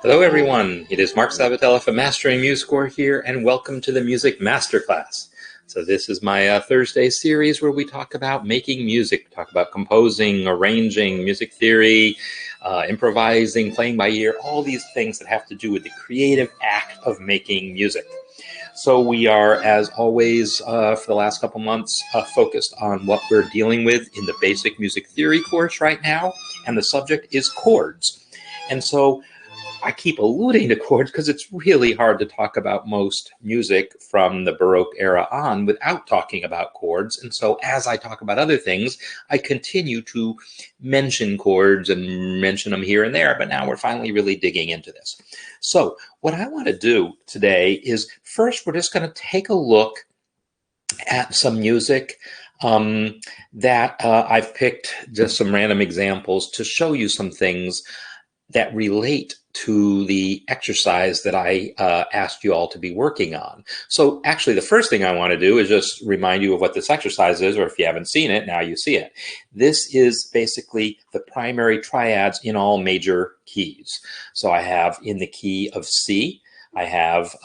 Hello everyone, it is Marc Sabatella from Mastering MuseScore here, and welcome to the Music Masterclass. So this is my Thursday series where we talk about making music, talk about composing, arranging, music theory, improvising, playing by ear, all these things that have to do with the creative act of making music. So we are, as always, for the last couple months, focused on what we're dealing with in the basic music theory course right now, and the subject is chords. And so I keep alluding to chords because it's really hard to talk about most music from the Baroque era on without talking about chords. And so as I talk about other things, I continue to mention chords and mention them here and there, but now we're finally really digging into this. So what I want to do today is first, we're just going to take a look at some music that I've picked just some random examples to show you some things that relate to the exercise that I asked you all to be working on. So actually, the first thing I want to do is just remind you of what this exercise is, or if you haven't seen it, now you see it. This is basically the primary triads in all major keys. So I have in the key of C, I have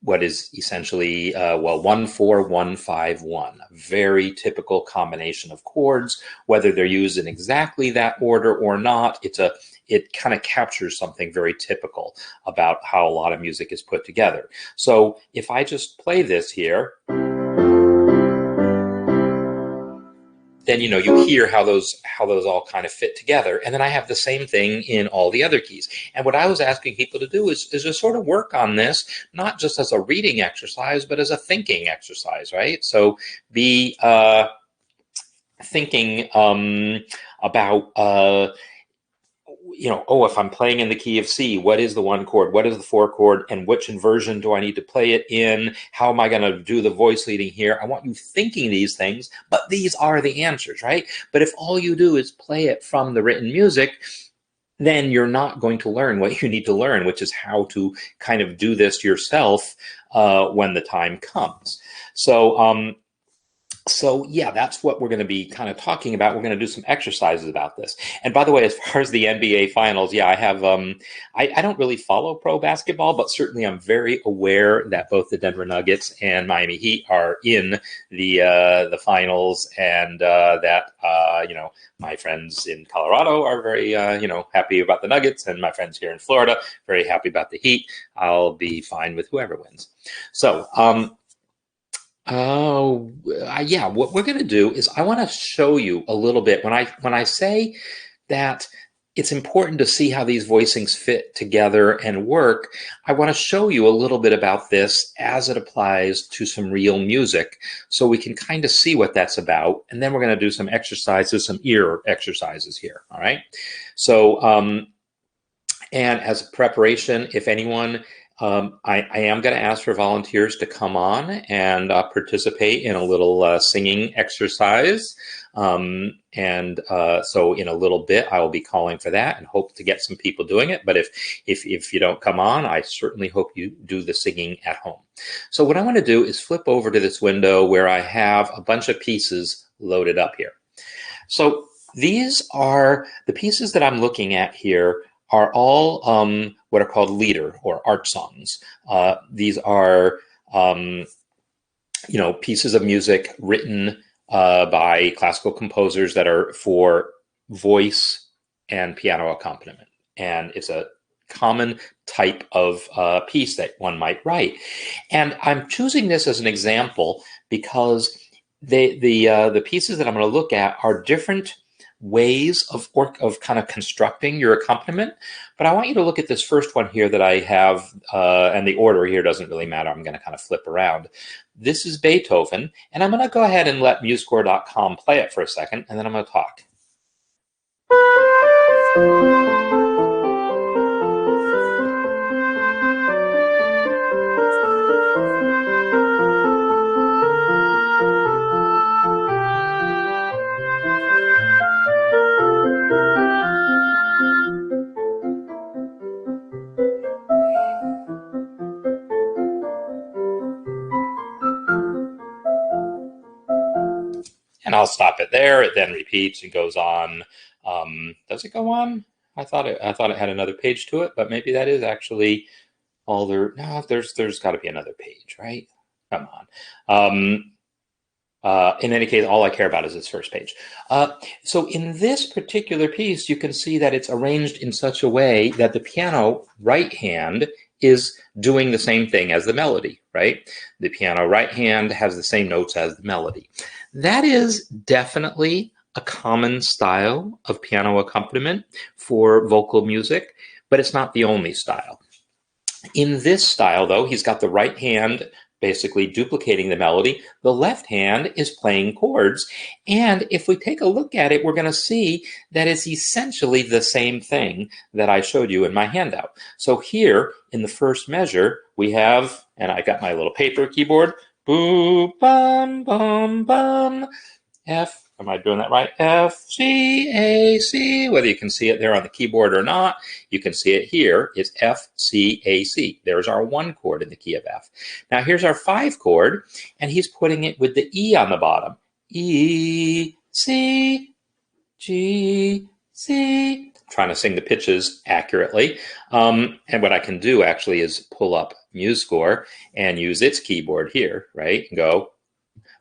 what is essentially, 1, 4, 1, 5, 1. A very typical combination of chords, whether they're used in exactly that order or not. It kind of captures something very typical about how a lot of music is put together. So if I just play this here, then you hear how those all kind of fit together. And then I have the same thing in all the other keys. And what I was asking people to do is just sort of work on this, not just as a reading exercise, but as a thinking exercise, right? So be thinking about if I'm playing in the key of C, what is the 1 chord? What is the 4 chord? And which inversion do I need to play it in? How am I going to do the voice leading here? I want you thinking these things, but these are the answers, right? But if all you do is play it from the written music, then you're not going to learn what you need to learn, which is how to kind of do this yourself when the time comes. So yeah, that's what we're going to be kind of talking about. We're going to do some exercises about this. And by the way, as far as the NBA finals, yeah, I have, I don't really follow pro basketball, but certainly I'm very aware that both the Denver Nuggets and Miami Heat are in the finals, and that, my friends in Colorado are very, happy about the Nuggets, and my friends here in Florida, very happy about the Heat. I'll be fine with whoever wins. So, yeah, what we're going to do is I want to show you a little bit when I say that it's important to see how these voicings fit together and work. I want to show you a little bit about this as it applies to some real music, so we can kind of see what that's about. And then we're going to do some exercises, some ear exercises here. All right. So, and as preparation, if anyone, I am going to ask for volunteers to come on and participate in a little singing exercise. So in a little bit, I will be calling for that and hope to get some people doing it. But if you don't come on, I certainly hope you do the singing at home. So what I want to do is flip over to this window where I have a bunch of pieces loaded up here. So these are the pieces that I'm looking at here are all what are called lieder or art songs. These are, pieces of music written by classical composers that are for voice and piano accompaniment. And it's a common type of piece that one might write. And I'm choosing this as an example because the pieces that I'm going to look at are different ways of kind of constructing your accompaniment. But I want you to look at this first one here that I have, and the order here doesn't really matter. I'm going to kind of flip around. This is Beethoven, and I'm going to go ahead and let MuseScore.com play it for a second, and then I'm going to talk. And I'll stop it there. It then repeats and goes on. Does it go on? I thought it had another page to it, but maybe that is actually all there. No, there's got to be another page, right? Come on. In any case, all I care about is its first page. So in this particular piece, you can see that it's arranged in such a way that the piano right hand is doing the same thing as the melody, right? The piano right hand has the same notes as the melody. That is definitely a common style of piano accompaniment for vocal music, but it's not the only style. In this style, though, he's got the right hand basically duplicating the melody. The left hand is playing chords. And if we take a look at it, we're going to see that it's essentially the same thing that I showed you in my handout. So here in the first measure, we have, and I got my little paper keyboard, boo, bum, bum, bum, F. Am I doing that right? F, C, A, C. Whether you can see it there on the keyboard or not, you can see it here. It's F, C, A, C. There's our 1 chord in the key of F. Now here's our 5 chord, and he's putting it with the E on the bottom. E, C, G, C. I'm trying to sing the pitches accurately. And what I can do actually is pull up MuseScore and use its keyboard here, right? And go,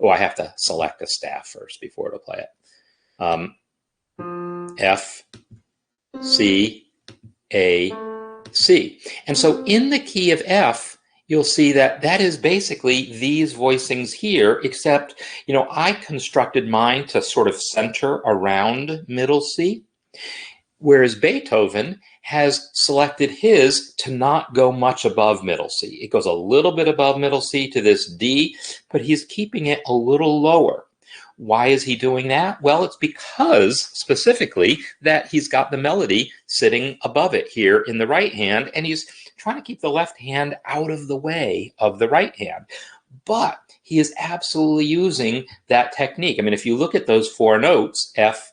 oh, I have to select a staff first before it'll play it. F, C, A, C. And so in the key of F, you'll see that that is basically these voicings here, except, you know, I constructed mine to sort of center around middle C, whereas Beethoven has selected his to not go much above middle C. It goes a little bit above middle C to this D, but he's keeping it a little lower. Why is he doing that? Well, it's because specifically that he's got the melody sitting above it here in the right hand, and he's trying to keep the left hand out of the way of the right hand. But he is absolutely using that technique. I mean, if you look at those 4 notes, F,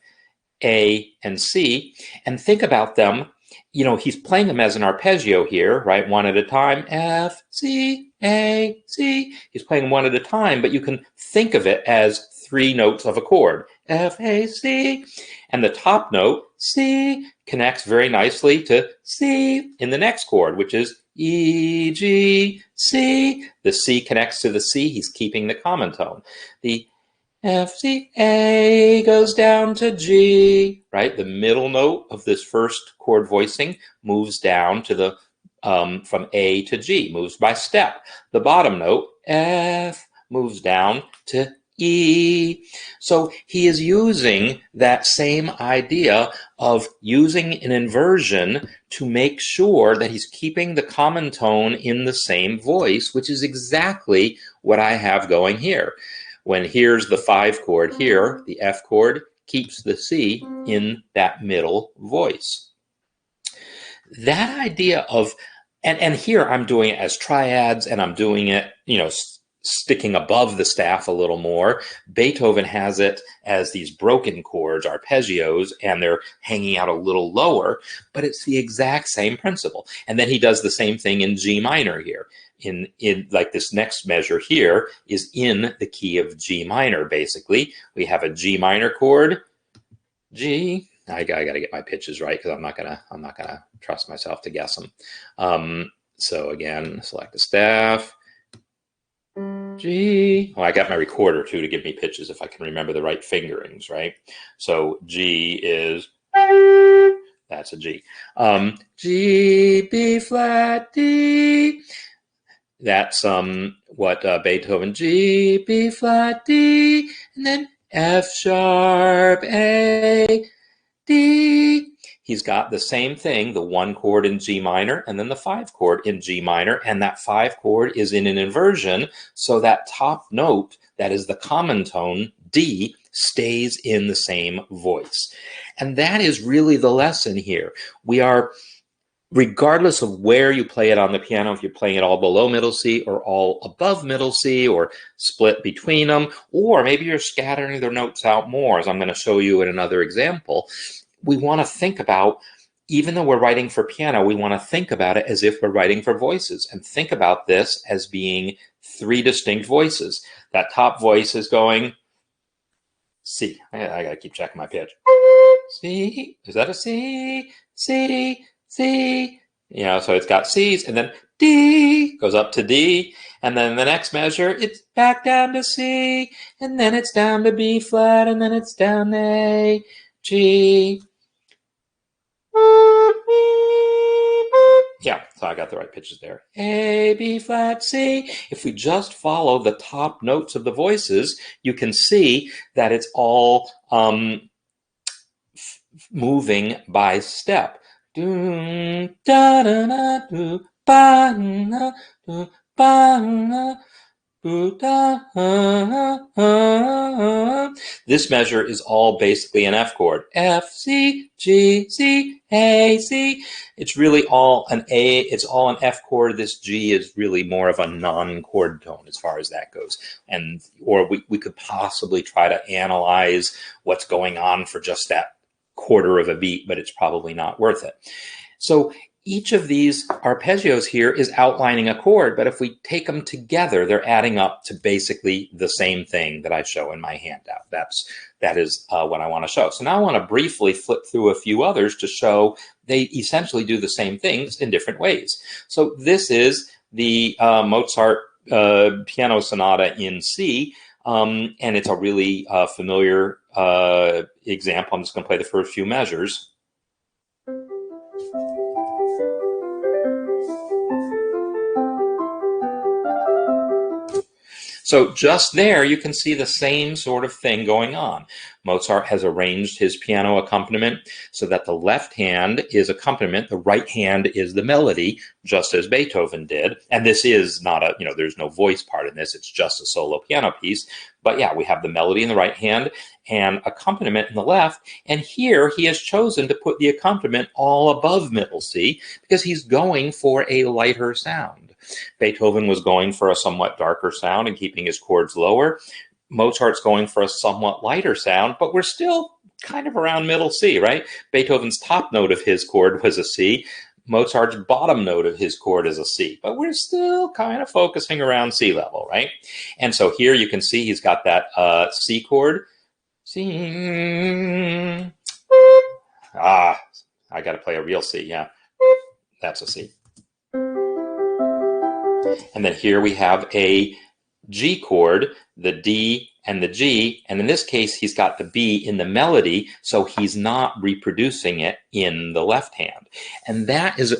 A, and C, and think about them, you know, he's playing them as an arpeggio here, right? One at a time, F, C, A, C. He's playing them one at a time, but you can think of it as 3 notes of a chord, F, A, C. And the top note, C, connects very nicely to C in the next chord, which is E, G, C. The C connects to the C. He's keeping the common tone. The F, C, A goes down to G, right? The middle note of this first chord voicing moves down to the, from A to G, moves by step. The bottom note, F, moves down to E. So he is using that same idea of using an inversion to make sure that he's keeping the common tone in the same voice, which is exactly what I have going here. When here's the 5 chord here, the F chord keeps the C in that middle voice. That idea of, and here I'm doing it as triads, and I'm doing it, you know, sticking above the staff a little more. Beethoven has it as these broken chords, arpeggios, and they're hanging out a little lower, but it's the exact same principle. And then he does the same thing in G minor here. In like this next measure here is in the key of G minor, basically. We have a G minor chord, G. I gotta get my pitches right because I'm not gonna trust myself to guess them. So again, select the staff, G. Oh, I got my recorder too to give me pitches if I can remember the right fingerings, right? So G is, that's a G. G, B flat, D. That's what Beethoven, G, B flat, D, and then F sharp, A, D. He's got the same thing, the 1 chord in G minor, and then the 5 chord in G minor, and that 5 chord is in an inversion, so that top note, that is the common tone, D, stays in the same voice. And that is really the lesson here. We are, regardless of where you play it on the piano, if you're playing it all below middle C or all above middle C or split between them, or maybe you're scattering the notes out more, as I'm going to show you in another example, we want to think about, even though we're writing for piano, we want to think about it as if we're writing for voices, and think about this as being 3 distinct voices. That top voice is going C. I got to keep checking my pitch. C. Is that a C? C, C. You know, so it's got C's, and then D goes up to D, and then the next measure, it's back down to C, and then it's down to B flat, and then it's down to A, G. Yeah, so I got the right pitches there. A, B flat, C. If we just follow the top notes of the voices, you can see that it's all moving by step. Do, da, da, da, do, ba, na, do, ba, na, do, da, This measure is all basically an F chord. F, C, G, C, A, C. It's really all an A, it's all an F chord. This G is really more of a non-chord tone as far as that goes. And or we could possibly try to analyze what's going on for just that quarter of a beat, but it's probably not worth it. So each of these arpeggios here is outlining a chord, but if we take them together, they're adding up to basically the same thing that I show in my handout. That is what I want to show. So now I want to briefly flip through a few others to show they essentially do the same things in different ways. So this is the Mozart piano sonata in C. And it's a really familiar example. I'm just going to play the first few measures. So just there, you can see the same sort of thing going on. Mozart has arranged his piano accompaniment so that the left hand is accompaniment, the right hand is the melody, just as Beethoven did. And this is not a, there's no voice part in this, it's just a solo piano piece. But yeah, we have the melody in the right hand and accompaniment in the left. And here he has chosen to put the accompaniment all above middle C because he's going for a lighter sound. Beethoven was going for a somewhat darker sound and keeping his chords lower. Mozart's going for a somewhat lighter sound, but we're still kind of around middle C, right? Beethoven's top note of his chord was a C. Mozart's bottom note of his chord is a C, but we're still kind of focusing around C level, right? And so here you can see he's got that C chord. C. I got to play a real C, yeah. That's a C. And then here we have a G chord, the D and the G, and in this case he's got the B in the melody, so he's not reproducing it in the left hand. And that is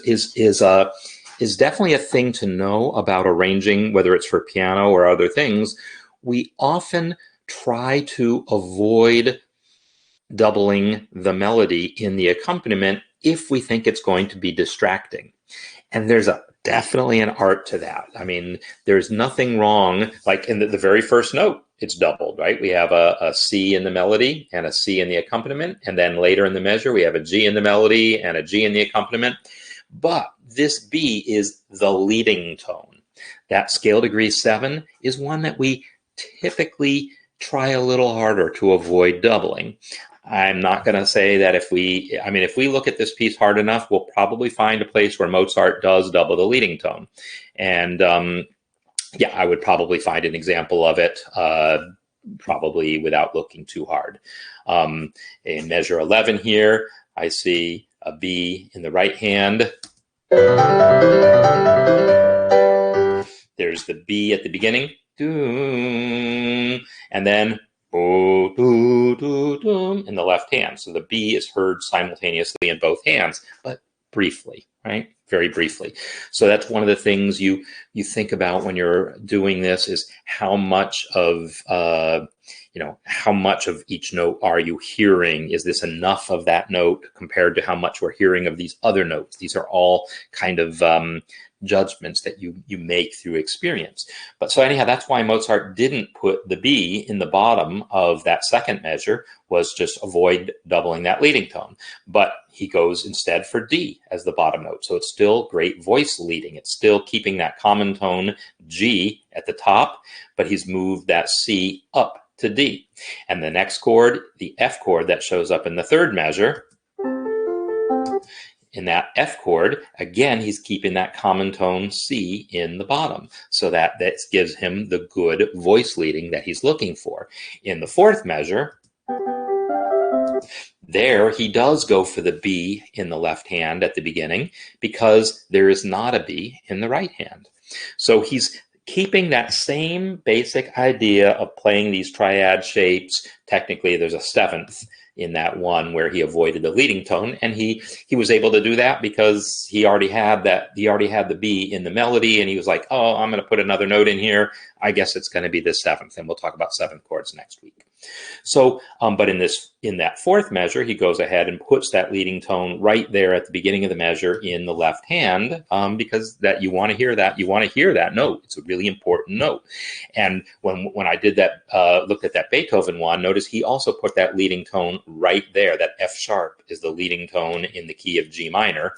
definitely a thing to know about arranging, whether it's for piano or other things. We often try to avoid doubling the melody in the accompaniment if we think it's going to be distracting. And there's definitely an art to that. I mean, there's nothing wrong, like in the very first note, it's doubled, right? We have a C in the melody and a C in the accompaniment. And then later in the measure, we have a G in the melody and a G in the accompaniment. But this B is the leading tone. That scale degree 7 is one that we typically try a little harder to avoid doubling. I'm not going to say that if we look at this piece hard enough, we'll probably find a place where Mozart does double the leading tone. And yeah, I would probably find an example of it, probably without looking too hard. In measure 11 here, I see a B in the right hand. There's the B at the beginning. And then in the left hand. So the B is heard simultaneously in both hands, but briefly, right? Very briefly. So that's one of the things you think about when you're doing this is how much of how much of each note are you hearing? Is this enough of that note compared to how much we're hearing of these other notes? These are all kind of judgments that you make through experience. But so anyhow, that's why Mozart didn't put the B in the bottom of that second measure, was just avoid doubling that leading tone. But he goes instead for D as the bottom note. So it's still great voice leading. It's still keeping that common tone G at the top, but he's moved that C up to D. And the next chord, the F chord that shows up in the third measure, in that F chord, again, he's keeping that common tone C in the bottom. So that gives him the good voice leading that he's looking for. In the fourth measure, There, he does go for the B in the left hand at the beginning because there is not a B in the right hand. So he's keeping that same basic idea of playing these triad shapes. Technically, there's a seventh in that one where he avoided the leading tone, and he was able to do that because he already had the B in the melody, and he was like, oh, I'm going to put another note in here. I guess it's going to be the seventh, and we'll talk about seventh chords next week. So, but in that fourth measure, he goes ahead and puts that leading tone right there at the beginning of the measure in the left hand, because that you want to hear that note. It's a really important note. And when I did that, looked at that Beethoven one, notice he also put that leading tone right there. That F sharp is the leading tone in the key of G minor.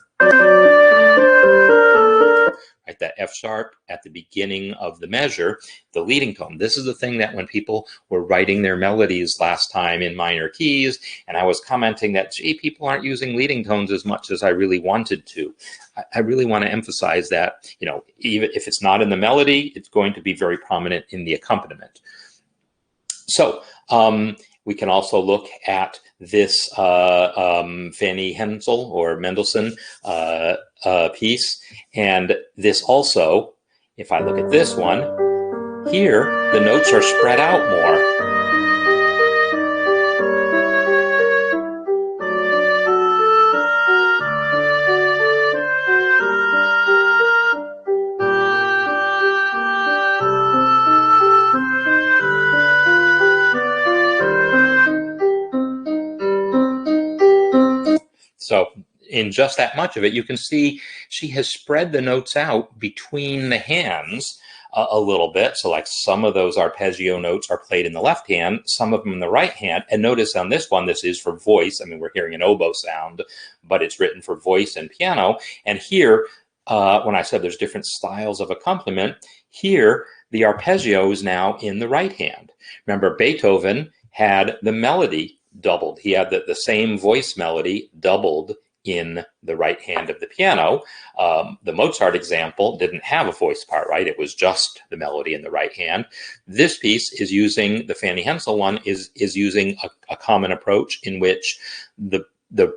Right, that F sharp at the beginning of the measure, the leading tone. This is the thing that when people were writing their melodies last time in minor keys, and I was commenting that, gee, people aren't using leading tones as much as I really wanted to. I really want to emphasize that, even if it's not in the melody, it's going to be very prominent in the accompaniment. So, we can also look at this Fanny Hensel or Mendelssohn piece. And this also, if I look at this one, here the notes are spread out more. So in just that much of it, you can see she has spread the notes out between the hands a little bit. So like some of those arpeggio notes are played in the left hand, some of them in the right hand. And notice on this one, this is for voice. I mean, we're hearing an oboe sound, but it's written for voice and piano. And here, when I said there's different styles of accompaniment, here the arpeggio is now in the right hand. Remember, Beethoven had the melody doubled. He had the same voice melody doubled in the right hand of the piano. The Mozart example didn't have a voice part, right? It was just the melody in the right hand. This piece is using, the Fanny Hensel one is using a common approach in which the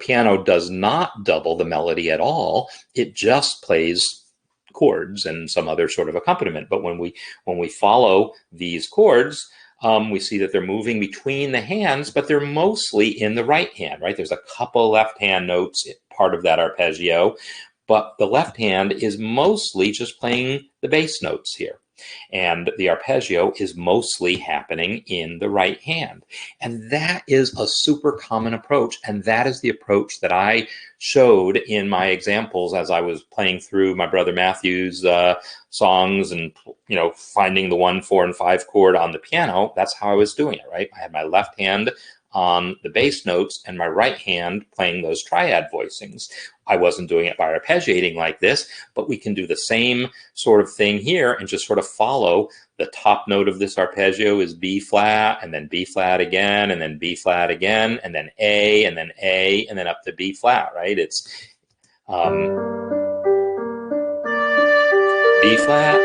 piano does not double the melody at all. It just plays chords and some other sort of accompaniment. But when we follow these chords, we see that they're moving between the hands, but they're mostly in the right hand, right? There's a couple left hand notes, part of that arpeggio, but the left hand is mostly just playing the bass notes here. And the arpeggio is mostly happening in the right hand. And that is a super common approach. And that is the approach that I showed in my examples as I was playing through my brother Matthew's songs and, finding the 1, 4, and 5 chord on the piano. That's how I was doing it, right? I had my left hand on the bass notes and my right hand playing those triad voicings. I wasn't doing it by arpeggiating like this, but we can do the same sort of thing here and just sort of follow the top note of this arpeggio is B flat, and then B flat again, and then B flat again, and then A, and then A, and then up to B flat, right? It's B flat,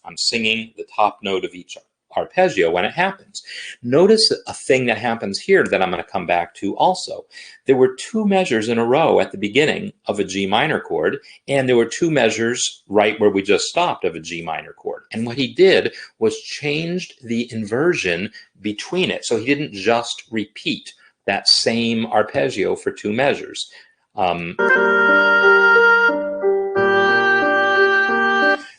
I'm singing the top note of each arpeggio when it happens. Notice a thing that happens here that I'm going to come back to also. There were 2 measures in a row at the beginning of a G minor chord, and there were 2 measures right where we just stopped of a G minor chord. And what he did was changed the inversion between it. So he didn't just repeat that same arpeggio for 2 measures.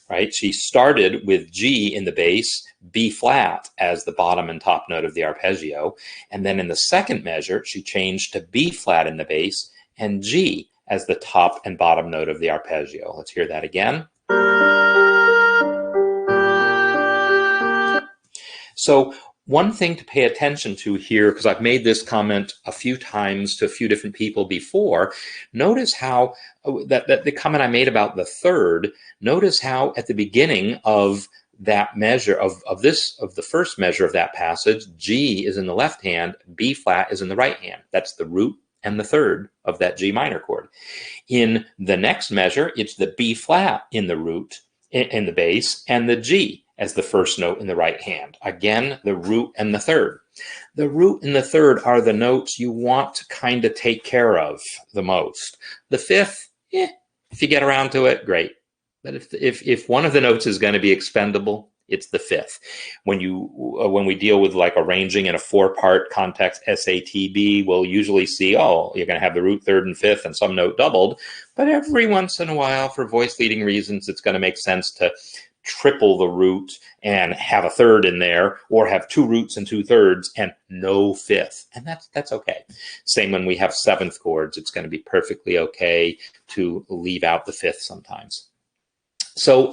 Right? She started with G in the bass, B flat as the bottom and top note of the arpeggio. And then in the second measure, she changed to B flat in the bass and G as the top and bottom note of the arpeggio. Let's hear that again. So one thing to pay attention to here, because I've made this comment a few times to a few different people before, notice how that the comment I made about the third, notice how at the beginning of that measure of the first measure of that passage, G is in the left hand, B flat is in the right hand. That's the root and the third of that G minor chord. In the next measure, it's the B flat in the root, in the bass, and the G as the first note in the right hand. Again, the root and the third. The root and the third are the notes you want to kind of take care of the most. The fifth, if you get around to it, great. But if one of the notes is going to be expendable, it's the fifth. When we deal with like arranging in a 4-part context, SATB, we'll usually see, oh, you're going to have the root, third, and fifth, and some note doubled. But every once in a while, for voice leading reasons, it's going to make sense to triple the root and have a third in there, or have 2 roots and 2 thirds and no fifth. And that's okay. Same when we have 7th chords, it's going to be perfectly okay to leave out the fifth sometimes. So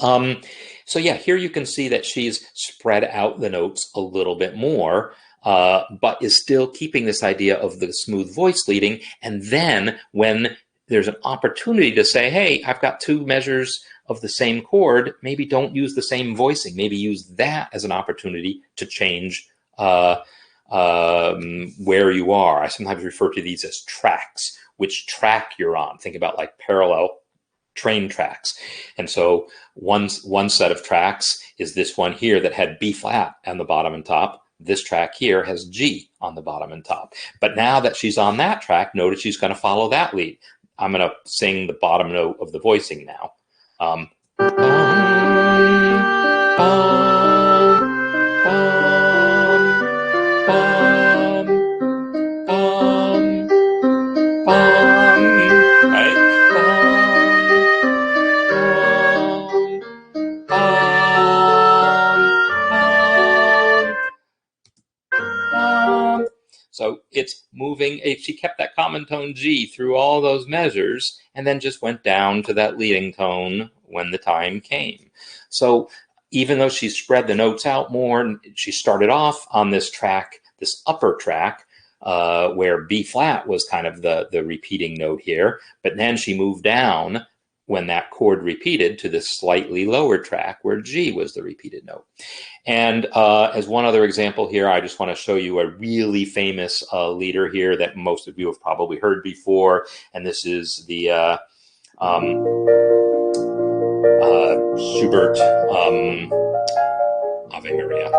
yeah, here you can see that she's spread out the notes a little bit more, but is still keeping this idea of the smooth voice leading. And then when there's an opportunity to say, hey, I've got 2 measures of the same chord, maybe don't use the same voicing. Maybe use that as an opportunity to change where you are. I sometimes refer to these as tracks, which track you're on. Think about like parallel train tracks. And so one set of tracks is this one here that had B flat on the bottom and top. This track here has G on the bottom and top. But now that she's on that track, notice she's going to follow that lead. I'm going to sing the bottom note of the voicing now. So it's moving, she kept that common tone G through all those measures and then just went down to that leading tone when the time came. So even though she spread the notes out more, she started off on this track, this upper track, where B flat was kind of the repeating note here, but then she moved down when that chord repeated to this slightly lower track where G was the repeated note. And as one other example here, I just want to show you a really famous leader here that most of you have probably heard before, and this is the Schubert Ave Maria.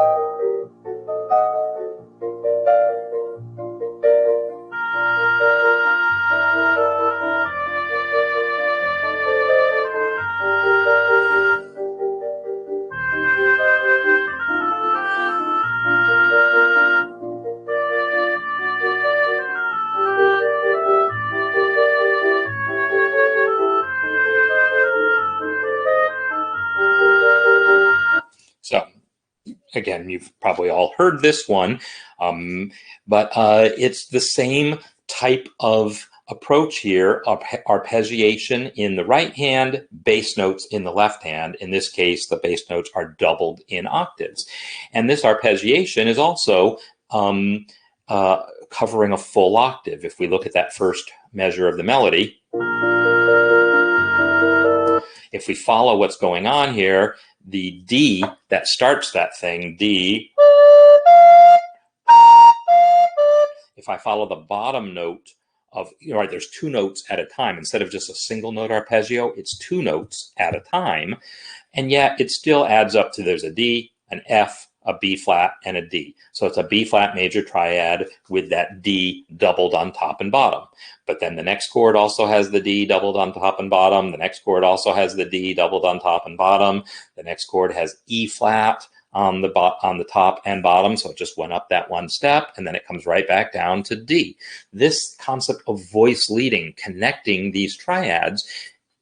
So again, you've probably all heard this one, but it's the same type of approach here, arpeggiation in the right hand, bass notes in the left hand. In this case, the bass notes are doubled in octaves. And this arpeggiation is also covering a full octave. If we look at that first measure of the melody, if we follow what's going on here, the D that starts that thing, D, if I follow the bottom note of, right, there's 2 notes at a time. Instead of just a single note arpeggio, it's 2 notes at a time. And yet it still adds up to, there's a D, an F, a B flat, and a D. So it's a B flat major triad with that D doubled on top and bottom. But then the next chord also has the D doubled on top and bottom. The next chord also has the D doubled on top and bottom. The next chord has E flat on the top and bottom. So it just went up that one step, and then it comes right back down to D. This concept of voice leading, connecting these triads,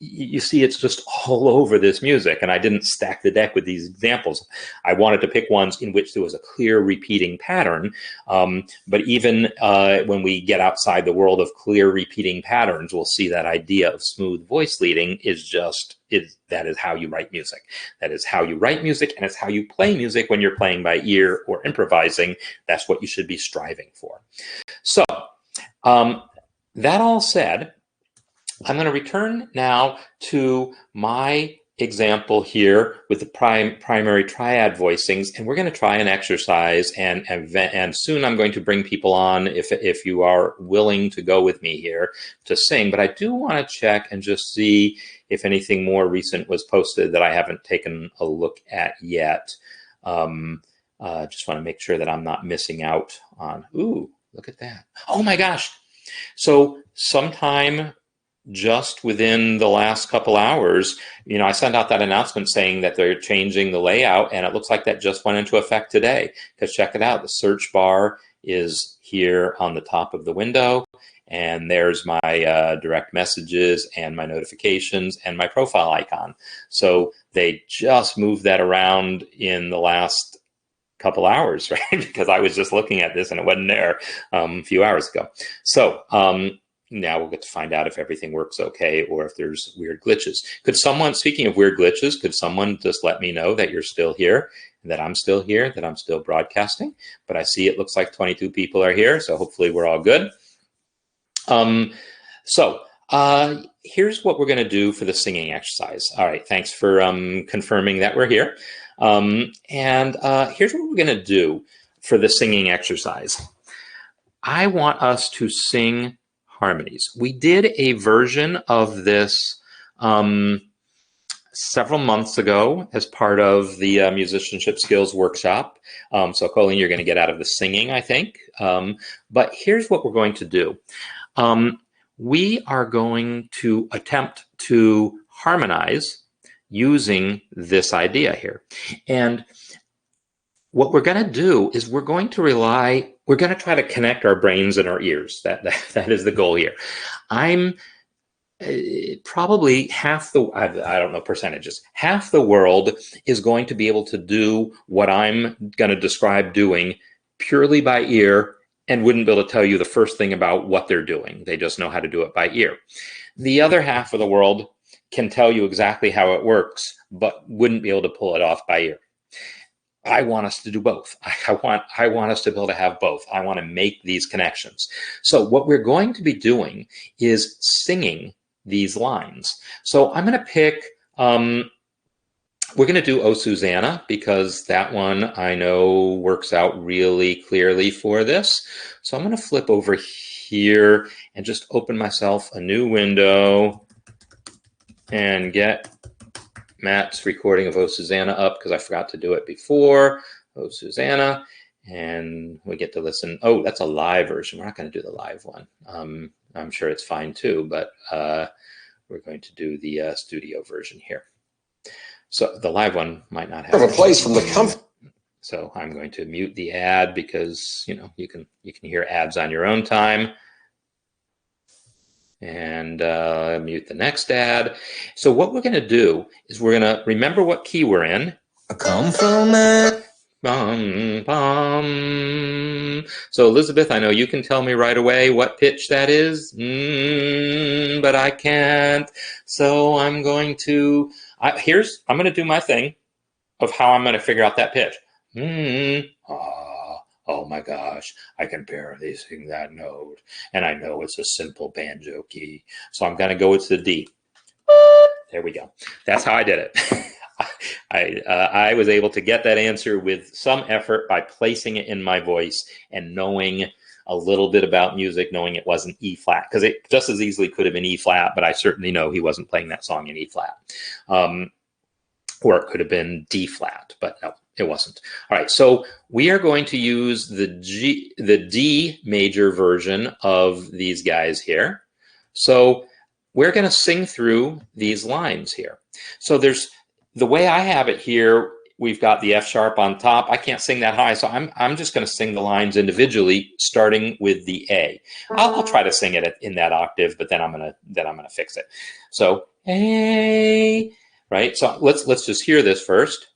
you see it's just all over this music. And I didn't stack the deck with these examples. I wanted to pick ones in which there was a clear repeating pattern. But even when we get outside the world of clear repeating patterns, we'll see that idea of smooth voice leading is just, that is how you write music. That is how you write music, and it's how you play music when you're playing by ear or improvising. That's what you should be striving for. So that all said, I'm going to return now to my example here with the primary triad voicings, and we're going to try an exercise, and soon I'm going to bring people on if you are willing to go with me here to sing. But I do want to check and just see if anything more recent was posted that I haven't taken a look at yet. Just want to make sure that I'm not missing out on. Ooh, look at that. Oh my gosh. So sometime just within the last couple hours, I sent out that announcement saying that they're changing the layout, and it looks like that just went into effect today. Because check it out, the search bar is here on the top of the window, and there's my direct messages and my notifications and my profile icon. So they just moved that around in the last couple hours, right? Because I was just looking at this and it wasn't there a few hours ago. So now we'll get to find out if everything works okay or if there's weird glitches. Could someone, speaking of weird glitches, could someone just let me know that you're still here, that I'm still here, that I'm still broadcasting? But I see it looks like 22 people are here, so hopefully we're all good. Here's what we're going to do for the singing exercise. All right, thanks for confirming that we're here. Here's what we're going to do for the singing exercise. I want us to sing harmonies. We did a version of this several months ago as part of the musicianship skills workshop. So Colleen, you're going to get out of the singing, I think. But here's what we're going to do. We are going to attempt to harmonize using this idea here. And what we're going to do is we're going to try to connect our brains and our ears. That is the goal here. I'm probably half the, I don't know percentages, half the world is going to be able to do what I'm going to describe doing purely by ear and wouldn't be able to tell you the first thing about what they're doing. They just know how to do it by ear. The other half of the world can tell you exactly how it works, but wouldn't be able to pull it off by ear. I want us to do both. I want us to be able to have both. I want to make these connections. So what we're going to be doing is singing these lines. So I'm going to pick, we're going to do Oh Susanna, because that one I know works out really clearly for this. So I'm going to flip over here and just open myself a new window and get Matt's recording of Oh Susanna up, because I forgot to do it before. Oh Susanna, and we get to listen. Oh, that's a live version. We're not going to do the live one. I'm sure it's fine too, but we're going to do the studio version here. So the live one might not have a place from the comfort. So I'm going to mute the ad because you can hear ads on your own time. And mute the next ad. So what we're going to do is we're going to remember what key we're in. I come from it. Bum, bum. So Elizabeth, I know you can tell me right away what pitch that is, but I can't. So I'm going to, I'm going to do my thing of how I'm going to figure out that pitch. Oh my gosh, I can barely sing that note. And I know it's a simple banjo key. So I'm going to go with the D. There we go. That's how I did it. I was able to get that answer with some effort by placing it in my voice and knowing a little bit about music, knowing it wasn't E flat, because it just as easily could have been E flat, but I certainly know he wasn't playing that song in E flat. Or it could have been D flat, but no, it wasn't. All right, so we are going to use the D major version of these guys here. So we're going to sing through these lines here. So there's the way I have it here. We've got the F sharp on top. I can't sing that high, so I'm just going to sing the lines individually, starting with the A. I'll try to sing it in that octave, but then I'm gonna fix it. So A, right? So let's just hear this first.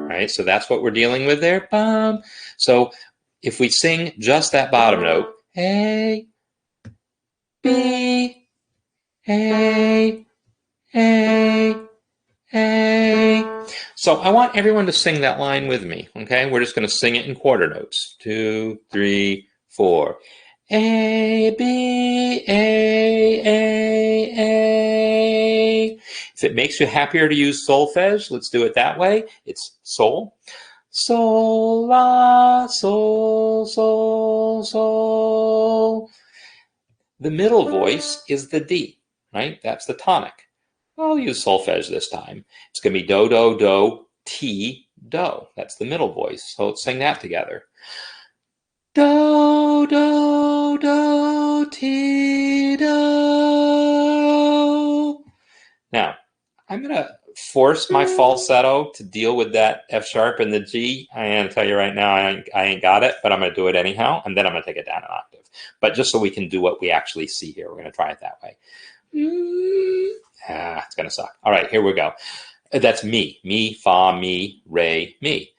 Right, so that's what we're dealing with there. Bum. So if we sing just that bottom note, A, B, A, A, A. So I want everyone to sing that line with me, okay? We're just going to sing it in quarter notes. 2, 3, 4. A, B, A. If it makes you happier to use solfege, let's do it that way. It's sol. Sol, la, sol, sol, sol. The middle voice is the D, right? That's the tonic. I'll use solfege this time. It's going to be do, do, do, ti, do. That's the middle voice. So let's sing that together. Do, do, do, ti, do. Now, I'm going to force my falsetto to deal with that F sharp and the G. I'm going to tell you right now, I ain't got it, but I'm going to do it anyhow, and then I'm going to take it down an octave. But just so we can do what we actually see here, we're going to try it that way. It's going to suck. All right, here we go. That's mi. Mi, fa, mi, re, mi.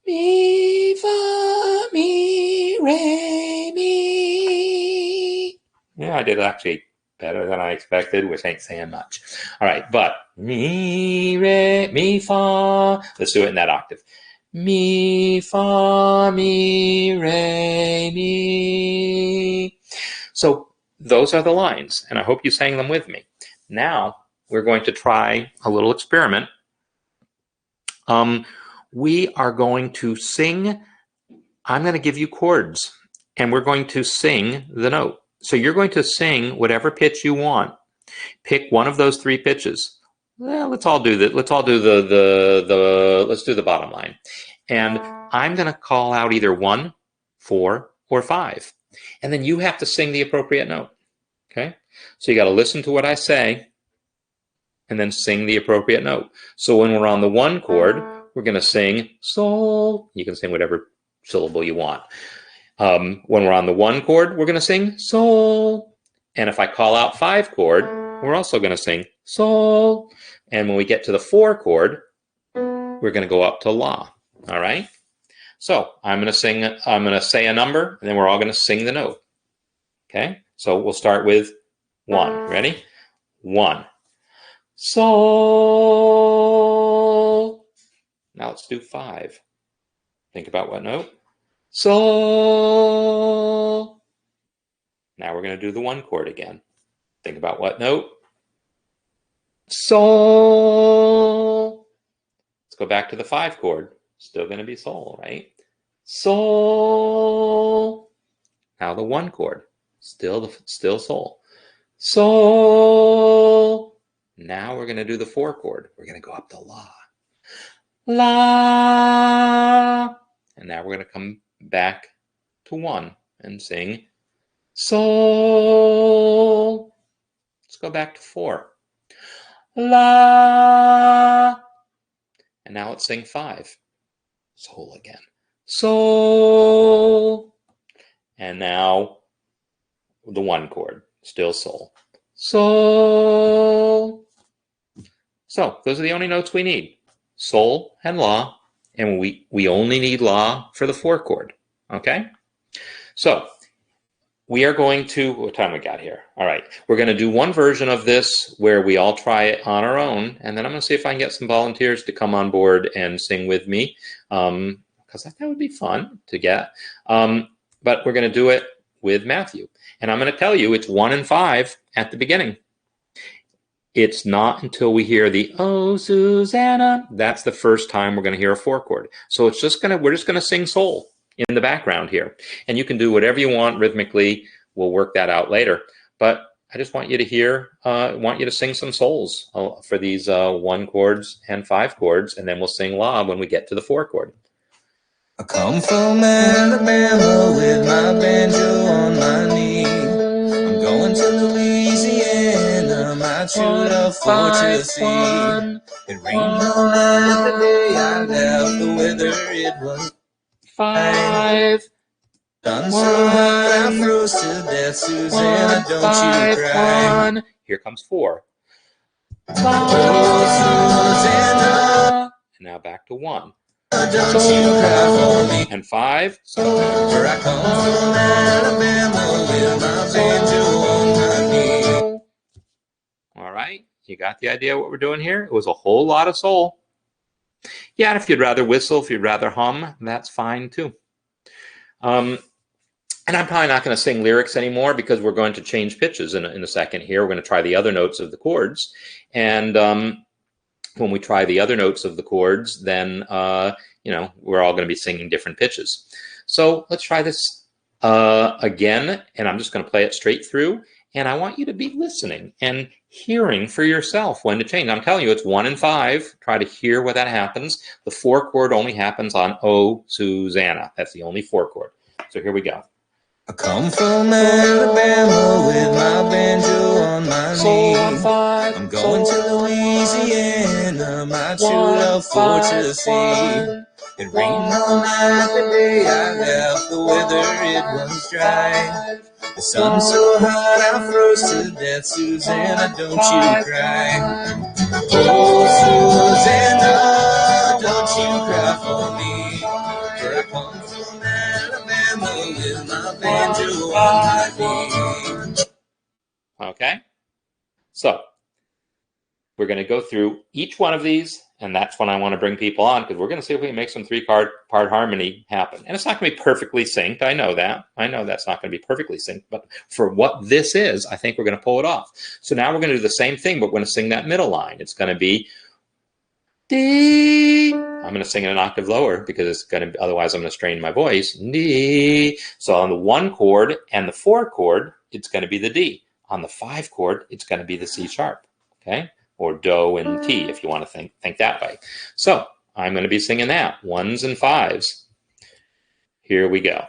Mi, fa, mi, re, mi. Yeah, I did actually better than I expected, which ain't saying much. All right, but mi, re, mi, fa. Let's do it in that octave. Mi, fa, mi, re, mi. So those are the lines, and I hope you sang them with me. Now we're going to try a little experiment. We are going to sing. I'm going to give you chords, and we're going to sing the note. So you're going to sing whatever pitch you want. Pick one of those three pitches. Well, let's all do that. Let's all do let's do the bottom line. And I'm going to call out either 1, 4, or 5. And then you have to sing the appropriate note. Okay? So you got to listen to what I say and then sing the appropriate note. So when we're on the 1 chord, we're going to sing sol. You can sing whatever syllable you want. When we're on the 1 chord, we're going to sing sol. And if I call out 5 chord, we're also going to sing sol. And when we get to the 4 chord, we're going to go up to la. All right? So I'm going to say a number, and then we're all going to sing the note. Okay? So we'll start with 1. Ready? 1. Sol. Now let's do 5. Think about what note? Sol. Now we're going to do the 1 chord again. Think about what note? Sol. Let's go back to the 5 chord. Still going to be sol, right? Sol. Now the 1 chord. Still sol. Sol. Now we're going to do the 4 chord. We're going to go up to la. La. And now we're going to come back to 1 and sing sol. Let's go back to 4. La. And now let's sing 5. Sol again. Sol. And now the 1 chord. Still sol. Sol. So those are the only notes we need. Sol and la. And we only need la for the 4 chord. Okay? So we are going to, what time we got here? All right. We're going to do one version of this where we all try it on our own. And then I'm going to see if I can get some volunteers to come on board and sing with me. Because that would be fun to get. But we're going to do it with Matthew. And I'm going to tell you it's 1 and 5 at the beginning. It's not until we hear the "Oh, Susanna," that's the first time we're going to hear a 4 chord. So we're just going to sing sol in the background here. And you can do whatever you want rhythmically. We'll work that out later. But I just want you to sing some sols for these 1 chords and 5 chords, and then we'll sing la when we get to the 4 chord. I come from Alabama with my banjo on my knee. I'm going to Louisiana, my true love for to see. It rained all night the day I left, the weather it was 5. Sun so hot I froze to death, Susanna, don't you cry. 1. Here comes 4. Oh, Susanna. And now back to 1. Don't you cry for me. And 5. For I come from Alabama with my banjo on my knee. All right, you got the idea what we're doing here? It was a whole lot of sol. Yeah, and if you'd rather whistle, if you'd rather hum, that's fine too. And I'm probably not going to sing lyrics anymore because we're going to change pitches in a second here. We're going to try the other notes of the chords. And when we try the other notes of the chords, then, we're all going to be singing different pitches. So let's try this again. And I'm just going to play it straight through. And I want you to be listening and hearing for yourself when to change. I'm telling you, it's 1 and 5. Try to hear where that happens. The 4 chord only happens on Oh, Susanna. That's the only 4 chord. So here we go. I come from Alabama with my banjo on my knee. I'm going to Louisiana, my true love for to see. It rained all night the day I left, the weather it was dry. The sun so hot I froze to death, Susanna, don't you cry. Oh, Susanna, don't you cry for me, for I come from Alabama with my banjo on my knee. Okay, so we're going to go through each one of these, and that's when I want to bring people on, because we're going to see if we can make some 3-part harmony happen. And it's not going to be perfectly synced. I know that. I know that's not going to be perfectly synced, but for what this is, I think we're going to pull it off. So now we're going to do the same thing, but we're going to sing that middle line. It's going to be D. I'm going to sing it an octave lower because it's going to, otherwise I'm going to strain my voice. D. So on the 1 chord and the 4 chord, it's going to be the D. On the 5 chord, it's going to be the C sharp. Okay. Or Do and T, if you want to think that way. So I'm going to be singing that, 1s and 5s. Here we go.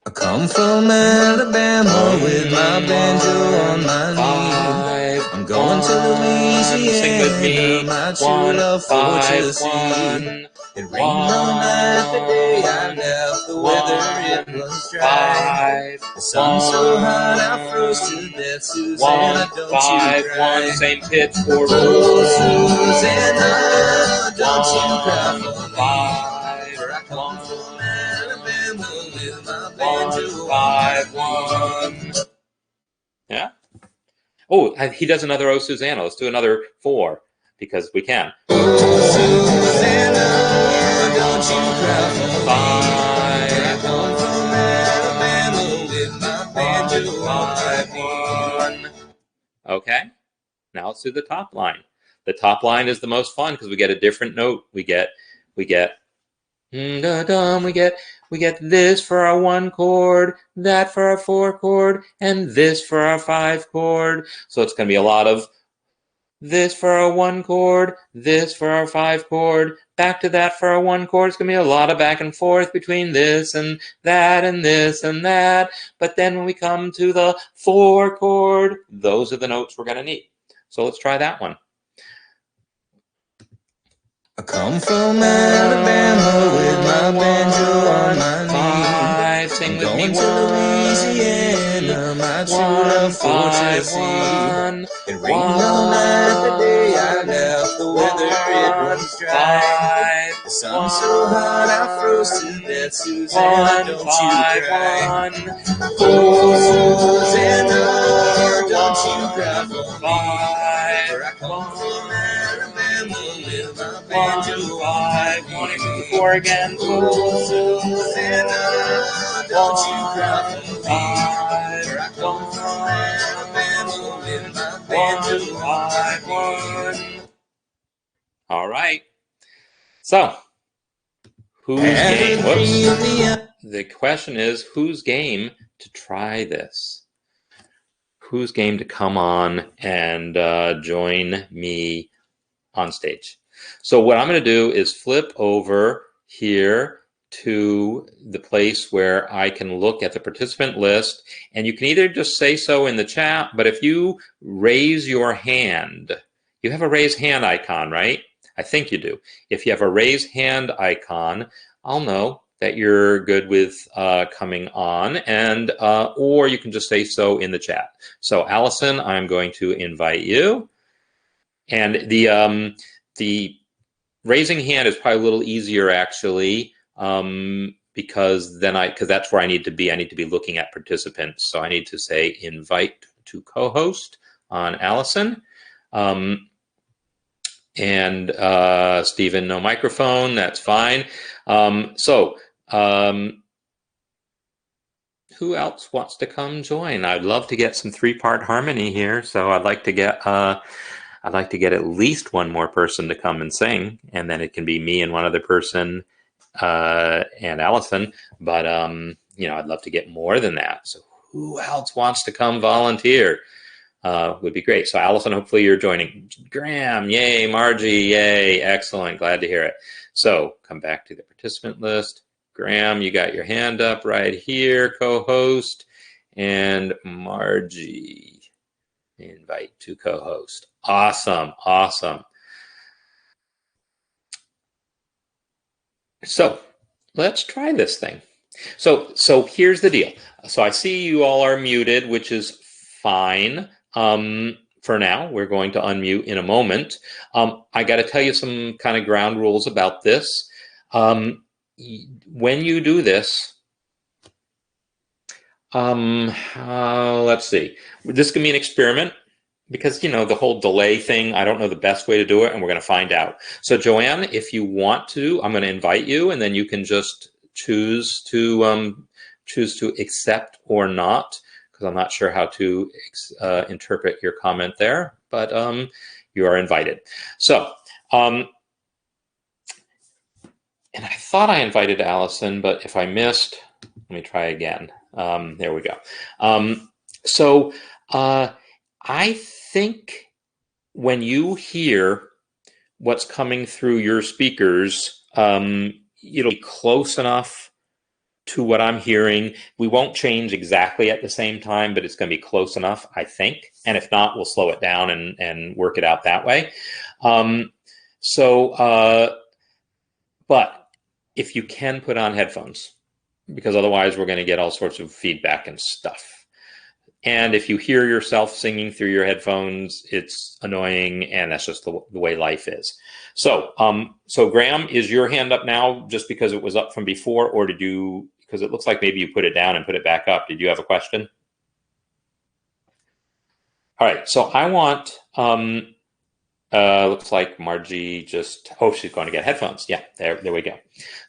I come from Alabama with my banjo on my knee. I'm going to Louisiana, my true love for to see. It rained all night the day I left, the weather it was dry. The sun so hot I froze to death, Susanna, don't you cry. 1, same pitch, 4, oh, Susanna, don't you cry for me, for I come from Alabama with my banjo 5, on my knee. 1. Yeah. Oh, he does another Oh, Susanna. Let's do another 4 because we can. Susanna, don't you cry for 5, me. I come from Alabama with my banjo on my knee. Okay. Now let's do the top line. The top line is the most fun because we get a different note. We get we get this for our 1 chord, that for our 4 chord, and this for our 5 chord. So it's going to be a lot of this for our 1 chord, this for our 5 chord, back to that for our 1 chord. It's going to be a lot of back and forth between this and that and this and that. But then when we come to the 4 chord, those are the notes we're going to need. So let's try that one. I come from Alabama with my banjo on my knee. 5, sing I'm with me, going to Louisiana, my true love for to see. It rained all night the day I left, the weather it was dry. The sun so hot I froze to death, Susanna, don't you cry. Oh, Susanna, don't you cry for me, for I come from Alabama with my banjo on my knee. 4 again. Oh, Susanna, don't you cry for me, for I come from Alabama with my banjo on my knee. All right. So, who's game? Whoops. The question is, who's game to try this? Who's game to come on and join me on stage? So what I'm going to do is flip over here to the place where I can look at the participant list, and you can either just say so in the chat, but if you raise your hand, you have a raise hand icon, right? I think you do. If you have a raise hand icon, I'll know that you're good with coming on, and or you can just say so in the chat. So Allison, I'm going to invite you, and the raising hand is probably a little easier actually, because that's where I need to be. I need to be looking at participants. So I need to say invite to co-host on Allison. And Stephen, no microphone. That's fine. who else wants to come join? I'd love to get some three-part harmony here, so I'd like to get at least one more person to come and sing, and then it can be me and one other person and Allison. But I'd love to get more than that. So who else wants to come volunteer? Would be great. So Allison, hopefully you're joining. Graham, yay. Margie, yay. Excellent. Glad to hear it. So come back to the participant list. Graham, you got your hand up right here, co-host. And Margie, invite to co-host. Awesome. Awesome. So let's try this thing. So here's the deal. So I see you all are muted, which is fine. For now, we're going to unmute in a moment. I got to tell you some kind of ground rules about this. When you do this, let's see. This can be an experiment because, the whole delay thing, I don't know the best way to do it, and we're going to find out. So Joanne, if you want to, I'm going to invite you, and then you can just choose to accept or not, because I'm not sure how to interpret your comment there, but you are invited. So, and I thought I invited Allison, but if I missed, let me try again. There we go. So I think when you hear what's coming through your speakers, it'll be close enough to what I'm hearing. We won't change exactly at the same time, but it's going to be close enough, I think. And if not, we'll slow it down and work it out that way. But if you can put on headphones, because otherwise we're going to get all sorts of feedback and stuff. And if you hear yourself singing through your headphones, it's annoying, and that's just the way life is. So Graham, is your hand up now just because it was up from before, or did you, because it looks like maybe you put it down and put it back up. Did you have a question? All right, so I want, looks like Margie just, she's going to get headphones. Yeah, there we go.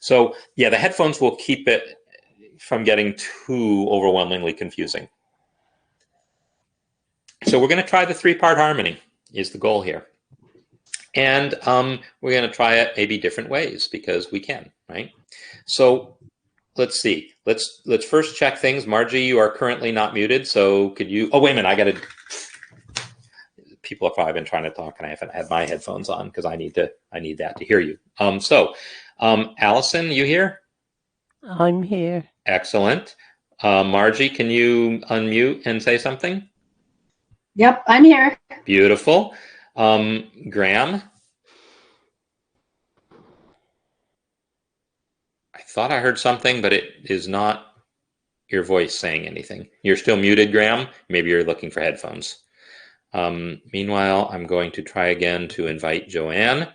So yeah, the headphones will keep it from getting too overwhelmingly confusing. So we're going to try the three-part harmony is the goal here. And we're going to try it maybe different ways because we can, right? So let's see. Let's first check things. Margie, you are currently not muted. So could you, oh, wait a minute. I got to, people have probably been trying to talk and I haven't had my headphones on because I need that to hear you. Allison, you here? I'm here. Excellent. Margie, can you unmute and say something? Yep, I'm here. Beautiful. Graham? I thought I heard something, but it is not your voice saying anything. You're still muted, Graham. Maybe you're looking for headphones. Meanwhile, I'm going to try again to invite Joanne.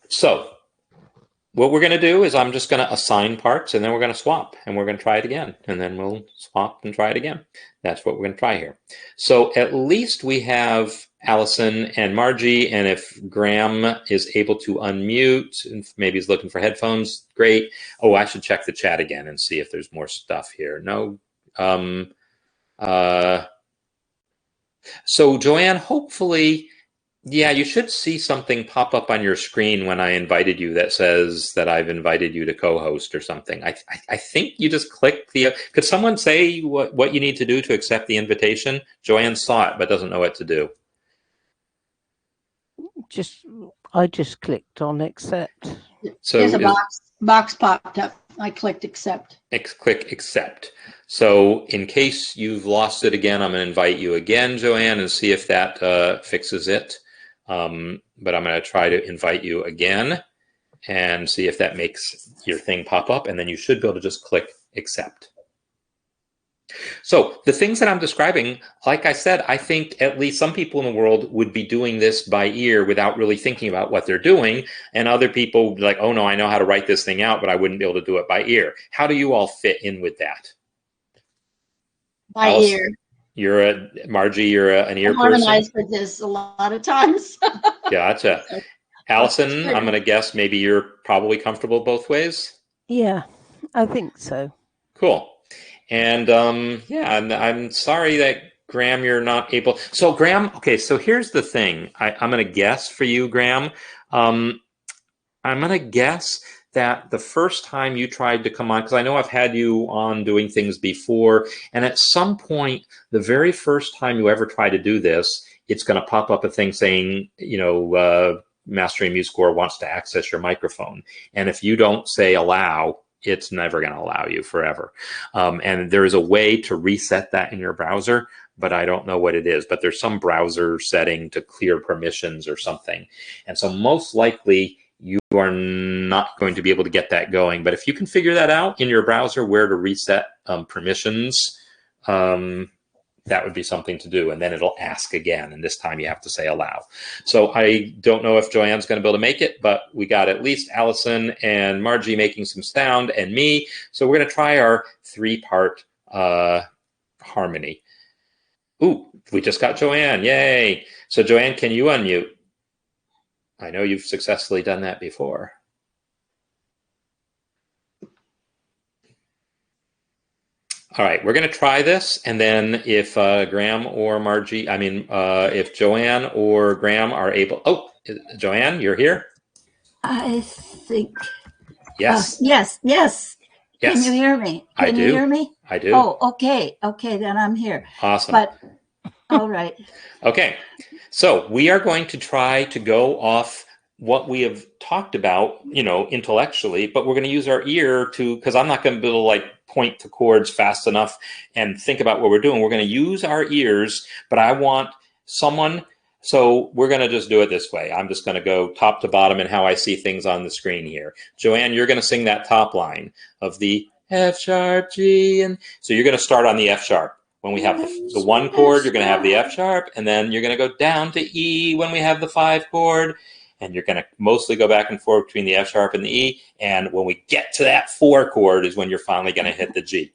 So what we're going to do is I'm just going to assign parts, and then we're going to swap, and we're going to try it again, and then we'll swap and try it again. That's what we're going to try here. So at least we have Allison and Margie, and if Graham is able to unmute, and maybe he's looking for headphones, great. Oh, I should check the chat again and see if there's more stuff here. No. So Joanne, hopefully, yeah, you should see something pop up on your screen when I invited you that says that I've invited you to co-host or something. I think you just click the, could someone say what you need to do to accept the invitation? Joanne saw it, but doesn't know what to do. I just clicked on accept. So there's a box popped up. I clicked accept. Click accept. So in case you've lost it again, I'm going to invite you again, Joanne, and see if that fixes it. But I'm going to try to invite you again and see if that makes your thing pop up, and then you should be able to just click accept. So the things that I'm describing, like I said, I think at least some people in the world would be doing this by ear without really thinking about what they're doing, and other people would be like, oh no, I know how to write this thing out, but I wouldn't be able to do it by ear. How do you all fit in with that? By ear. Margie, you're an ear person? I'm organized for this a lot of times. Gotcha. Allison, I'm going to guess maybe you're probably comfortable both ways? Yeah. I think so. Cool. And yeah, and I'm sorry that Graham, you're not able. So Graham, okay, so here's the thing. I'm going to guess for you, Graham. I'm going to guess that the first time you tried to come on, because I know I've had you on doing things before, and at some point, the very first time you ever try to do this, it's going to pop up a thing saying, Mastering MuseScore wants to access your microphone. And if you don't say allow, it's never going to allow you forever. And there is a way to reset that in your browser, but I don't know what it is. But there's some browser setting to clear permissions or something. And so most likely you are not going to be able to get that going. But if you can figure that out in your browser, where to reset permissions, that would be something to do. And then it'll ask again. And this time you have to say allow. So I don't know if Joanne's going to be able to make it, but we got at least Allison and Margie making some sound and me. So we're going to try our 3-part harmony. Ooh, we just got Joanne. Yay. So Joanne, can you unmute? I know you've successfully done that before. All right, we're going to try this, and then if Graham or Margie, if Joanne or Graham are able. Oh, Joanne, you're here? I think. Yes. Yes. Yes. Can you hear me? Can you hear me? I do. Oh, okay. Okay, then I'm here. Awesome. But, all right. Okay, so we are going to try to go off what we have talked about, intellectually, but we're going to use our ear because I'm not going to be able to point to chords fast enough and think about what we're doing. We're going to use our ears, but I want someone, so we're going to just do it this way. I'm just going to go top to bottom in how I see things on the screen here. Joanne, you're going to sing that top line of the F sharp, G, and so you're going to start on the F sharp. When we have the 1 chord, you're going to have the F sharp, and then you're going to go down to E when we have the 5 chord. And you're going to mostly go back and forth between the F sharp and the E. And when we get to that 4 chord is when you're finally going to hit the G.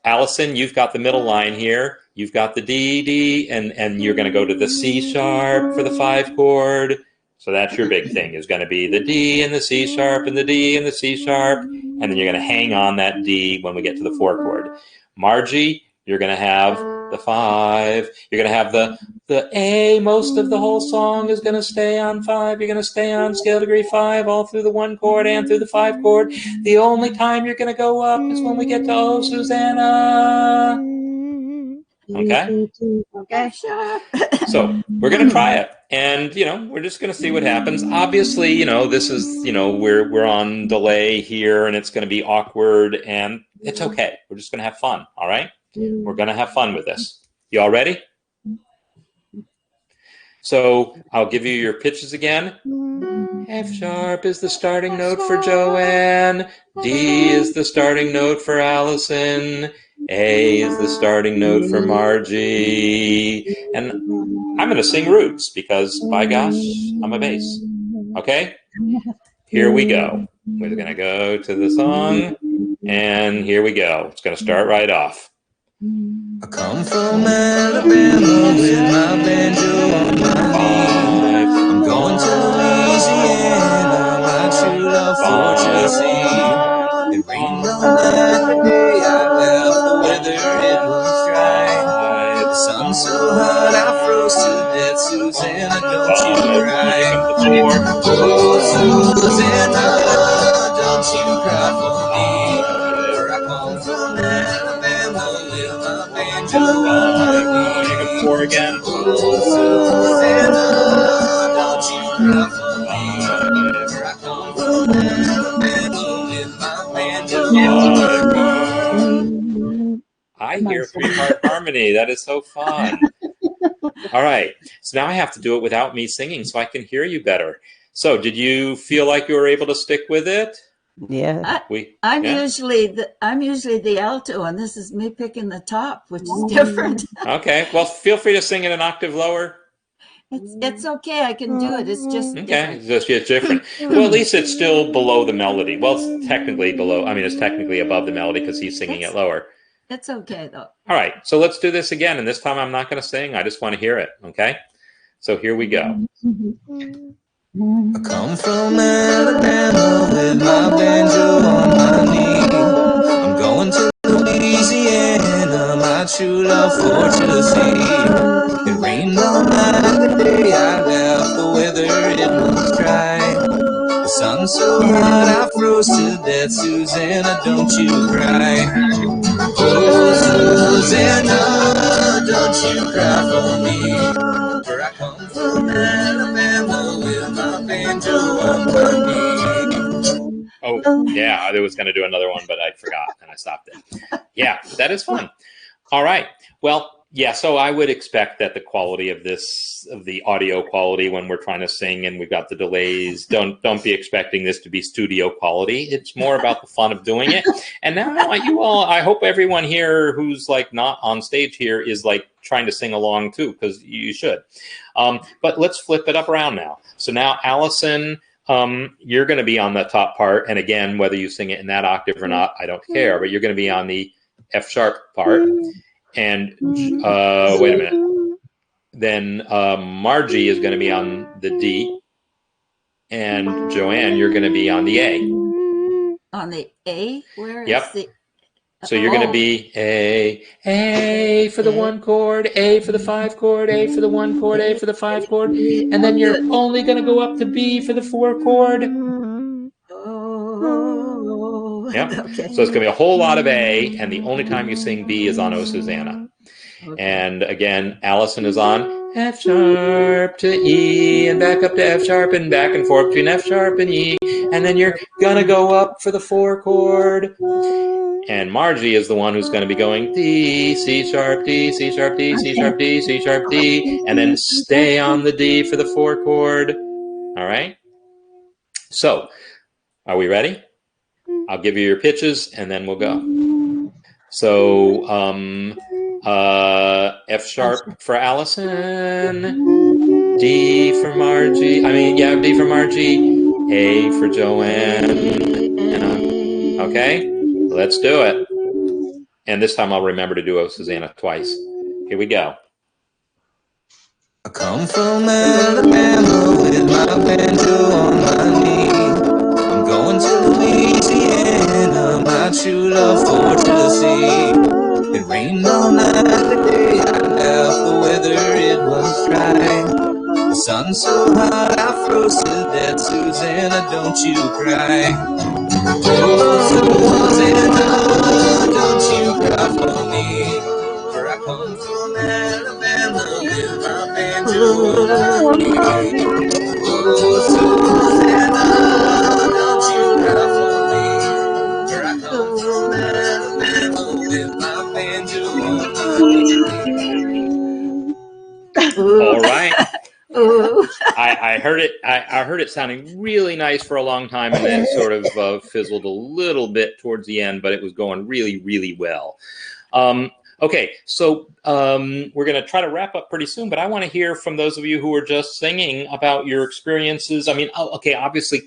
Allison, you've got the middle line here. You've got the D, D, and you're going to go to the C sharp for the 5 chord. So that's your big thing, is going to be the D and the C sharp and the D and the C sharp. And then you're going to hang on that D when we get to the 4 chord. Margie, you're going to have the 5. You're going to have the A. Most of the whole song is going to stay on 5. You're going to stay on scale degree 5 all through the 1 chord and through the 5 chord. The only time you're going to go up is when we get to Oh, Susanna. Okay? Okay, sure. So we're going to try it. And, we're just going to see what happens. Obviously, this is, we're on delay here and it's going to be awkward and it's okay. We're just going to have fun. All right? We're going to have fun with this. You all ready? So I'll give you your pitches again. F sharp is the starting note for Joanne. D is the starting note for Allison. A is the starting note for Margie. And I'm going to sing roots because, by gosh, I'm a bass. Okay? Here we go. We're going to go to the song. And here we go. It's going to start right off. I come from Alabama with my banjo on my knee. I'm going to Louisiana, my true love fortune see. It rained on that day I left, the weather it was dry. The sun so hot I froze to death, Susanna, don't you cry. Oh, Susanna, don't you cry for me, for I come from Alabama with my banjo on my knee. 4 again. Oh, Susanna, don't you cry for me, for I come from Alabama with my banjo on my knee. I hear 3-part harmony. That is so fun. All right. So now I have to do it without me singing so I can hear you better. So did you feel like you were able to stick with it? Yeah. I'm usually the alto, and this is me picking the top, which is different. Okay. Well, feel free to sing it an octave lower. It's okay. I can do it. It's just okay. It's different. Well, at least it's still below the melody. Well, it's technically below. I mean, it's technically above the melody because he's singing it lower. It's okay though. All right. So let's do this again, and this time I'm not going to sing. I just want to hear it. Okay. So here we go. I come from Alabama with my banjo on my knee. I'm going to Louisiana, my true love for to see. It rained all night the day I left, the weather it was dry. The sun so hot I froze to death, Susanna, don't you cry. Oh, Susanna, don't you cry for me, for I come from Alabama with my banjo on my knee. Oh, yeah, I was going to do another one, but I forgot and I stopped it. Yeah, that is fun. All right. Well, yeah, so I would expect that the quality of the audio quality when we're trying to sing and we've got the delays, don't be expecting this to be studio quality. It's more about the fun of doing it. And now I hope everyone here who's like not on stage here is like trying to sing along too, because you should. But let's flip it up around now. So now, Allison, you're going to be on the top part. And again, whether you sing it in that octave or not, I don't care, but you're going to be on the F sharp part. And wait a minute. Then Margie is going to be on the D. And Joanne, you're going to be on the A. On the A? Where Yep. is the... So you're going to be A for the 1 chord, A for the 5 chord, A for the 1 chord, A for the 5 chord. And then you're only going to go up to B for the 4 chord. Oh. Yep. Okay. So it's going to be a whole lot of A, and the only time you sing B is on O Susanna. Okay. And again, Allison is on F sharp to E and back up to F sharp and back and forth between F sharp and E. And then you're going to go up for the 4 chord. And Margie is the one who's going to be going D, C sharp, D, C sharp, D, C sharp, D, C sharp, D, and then stay on the D for the 4 chord. All right? So, are we ready? I'll give you your pitches and then we'll go. So, F sharp for Allison, D for Margie, D for Margie, A for Joanne. Okay, let's do it. And this time I'll remember to do O Susanna twice. Here we go. I come from Alabama with my banjo on my knee. I'm going to Louisiana, my true love for to see. It rained all night the day I left, the weather it was dry. The sun so hot I froze to death, Susanna, don't you cry. Oh, Susanna, don't you cry for me, for I come from Alabama with my banjo on my knee. Oh, Susanna, don't you cry for me, for I come from Alabama with my banjo on my knee. All right. Ooh. I heard it. I heard it sounding really nice for a long time, and then sort of fizzled a little bit towards the end. But it was going really, really well. Okay, so we're going to try to wrap up pretty soon. But I want to hear from those of you who are just singing about your experiences. I mean, okay, obviously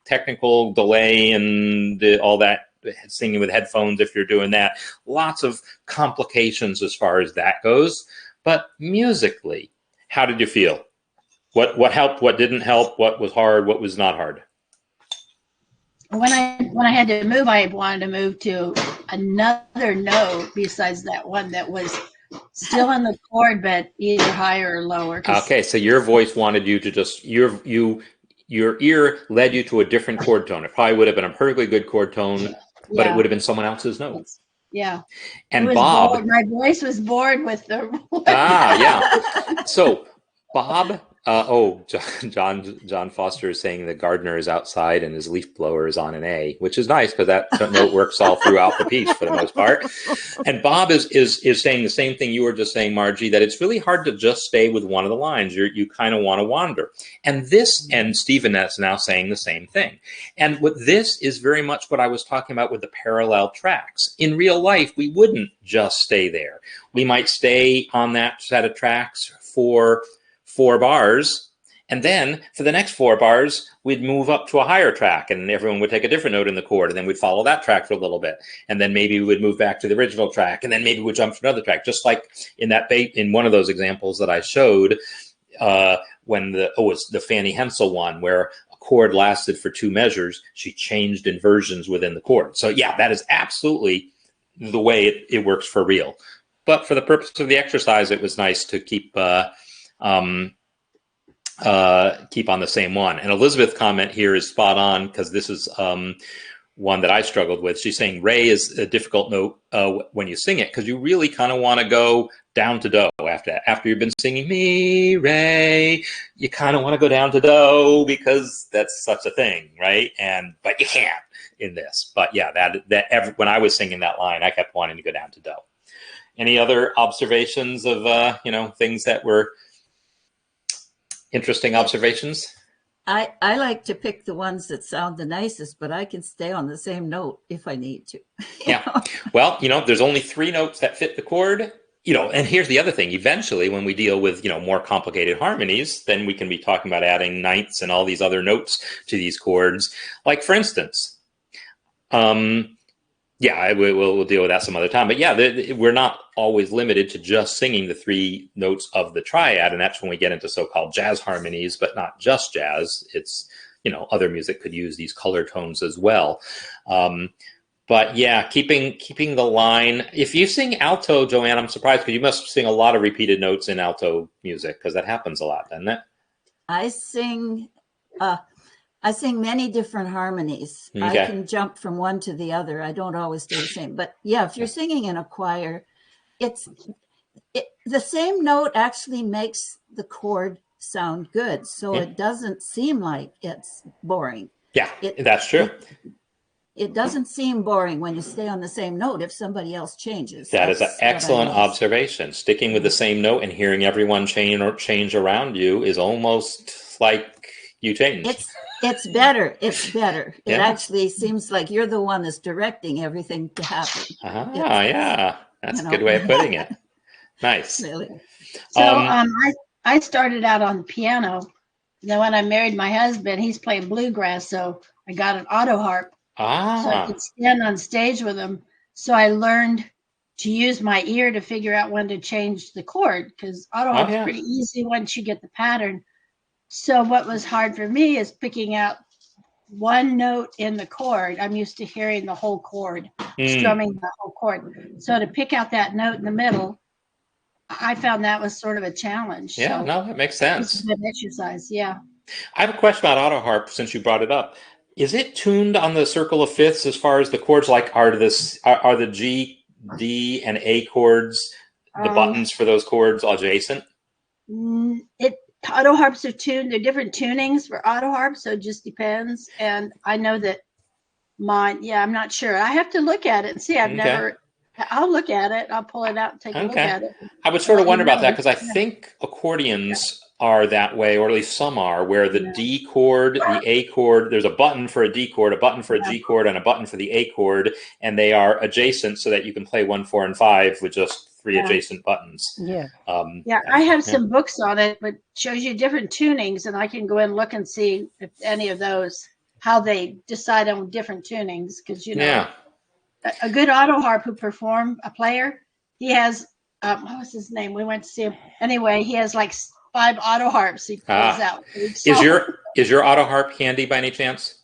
technical delay and all that. Singing with headphones, if you're doing that, lots of complications as far as that goes. But musically, how did you feel? What helped? What didn't help? What was hard? What was not hard? When I had to move, I wanted to move to another note besides that one that was still in the chord, but either higher or lower. Okay, so your voice wanted you to just your ear led you to a different chord tone. It probably would have been a perfectly good chord tone, but it would have been someone else's note. Yeah. And Bob, bored. My voice was bored with the. yeah. So Bob. John Foster is saying the gardener is outside and his leaf blower is on an A, which is nice because that note works all throughout the piece for the most part. And Bob is saying the same thing you were just saying, Margie, that it's really hard to just stay with one of the lines. You kind of want to wander. And Stephen is now saying the same thing. And what this is very much what I was talking about with the parallel tracks. In real life, we wouldn't just stay there. We might stay on that set of tracks for 4 bars, and then for the next 4 bars, we'd move up to a higher track, and everyone would take a different note in the chord, and then we'd follow that track for a little bit, and then maybe we would move back to the original track, and then maybe we'd jump to another track, just like in one of those examples that I showed. when it was the Fanny Hensel one where a chord lasted for 2 measures, she changed inversions within the chord. So yeah, that is absolutely the way it works for real. But for the purpose of the exercise, it was nice to keep on the same one. And Elizabeth's comment here is spot on, because this is one that I struggled with. She's saying Re is a difficult note when you sing it, because you really kind of want to go down to Do after that. After you've been singing Mi, Re, you kind of want to go down to Do, because that's such a thing, right? But you can't in this. But yeah, when I was singing that line, I kept wanting to go down to Do. Any other observations of things that were interesting observations? I like to pick the ones that sound the nicest, but I can stay on the same note if I need to. Yeah. Well, there's only 3 notes that fit the chord, and here's the other thing. Eventually, when we deal with, more complicated harmonies, then we can be talking about adding ninths and all these other notes to these chords. Like, for instance, we'll deal with that some other time. But yeah, we're not always limited to just singing the 3 notes of the triad, and that's when we get into so-called jazz harmonies, but not just jazz. It's, other music could use these color tones as well. But yeah, keeping the line. If you sing alto, Joanne, I'm surprised, because you must sing a lot of repeated notes in alto music, because that happens a lot, doesn't it? I sing many different harmonies. Okay. I can jump from one to the other. I don't always stay the same. But yeah, if you're singing in a choir, the same note actually makes the chord sound good. So it doesn't seem like it's boring. Yeah, that's true. It doesn't seem boring when you stay on the same note if somebody else changes. That is an excellent observation. Sticking with the same note and hearing everyone change around you is almost like you changed. It's better. It's better. Yeah. It actually seems like you're the one that's directing everything to happen. Yeah. That's a good way of putting it. Nice. Really. So I started out on the piano. Then when I married my husband, he's playing bluegrass, so I got an auto harp. So I could stand on stage with him. So I learned to use my ear to figure out when to change the chord, because auto harp's pretty easy once you get the pattern. So what was hard for me is picking out one note in the chord. I'm used to hearing the whole chord, strumming the whole chord. So to pick out that note in the middle, I found that was sort of a challenge. Yeah, so that makes sense. It's a good exercise, yeah. I have a question about auto harp, since you brought it up. Is it tuned on the circle of fifths as far as the chords? Like, are the G, D, and A chords, the buttons for those chords, adjacent? Auto harps are tuned. They're different tunings for auto harps, so it just depends. And I know that mine, I'm not sure. I have to look at it and see. I'll look at it. I'll pull it out and take a look at it. I would sort of wonder about that, because I think accordions are that way, or at least some are, where the D chord, the A chord, there's a button for a D chord, a button for a G chord, and a button for the A chord, and they are adjacent so that you can play 1, 4, and 5 with just 3 adjacent buttons. I have some books on it, but shows you different tunings, and I can go in and look and see if any of those, how they decide on different tunings, because a good auto harp a player, he has what was his name? We went to see him. Anyway, he has like 5 auto harps he pulls out. Is your auto harp handy by any chance?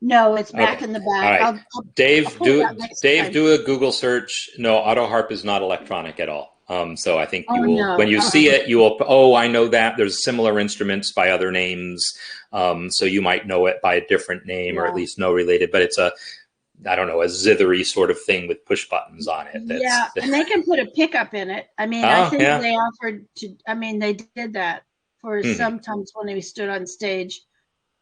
No, it's back in the back. All right. Dave, do a Google search. No, auto harp is not electronic at all. So I think when you see it, you will, I know that. There's similar instruments by other names. So you might know it by a different name, or at least know related, but it's a zithery sort of thing with push buttons on it. And they can put a pickup in it. I mean, I think they offered to, they did that for sometimes when they stood on stage,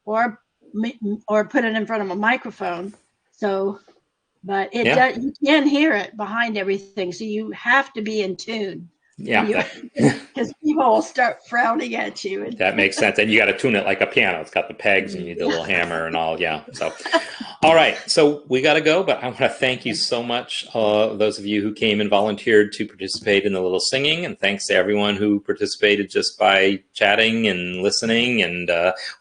or put it in front of a microphone. So, but it does, you can hear it behind everything. So you have to be in tune. Yeah. Because people will start frowning at you. That makes sense. And you got to tune it like a piano. It's got the pegs and you need the little hammer and all. Yeah. So, all right. So we got to go, but I want to thank you so much, those of you who came and volunteered to participate in the little singing. And thanks to everyone who participated just by chatting and listening and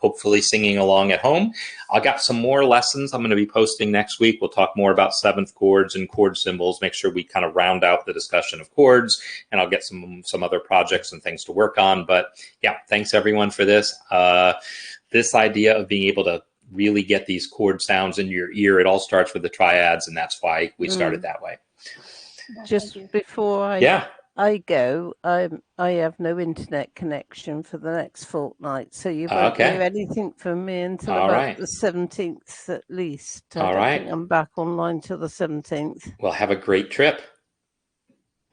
hopefully singing along at home. I got some more lessons I'm going to be posting next week. We'll talk more about 7th chords and chord symbols, make sure we kind of round out the discussion of chords, and I'll get some other projects and things things to work on. But yeah, thanks everyone for this. This idea of being able to really get these chord sounds in your ear, it all starts with the triads, and that's why we started that way. Just before I go, I have no internet connection for the next fortnight, so you won't hear anything from me until about the 17th at least. I don't think I'm back online till the 17th. Well, have a great trip.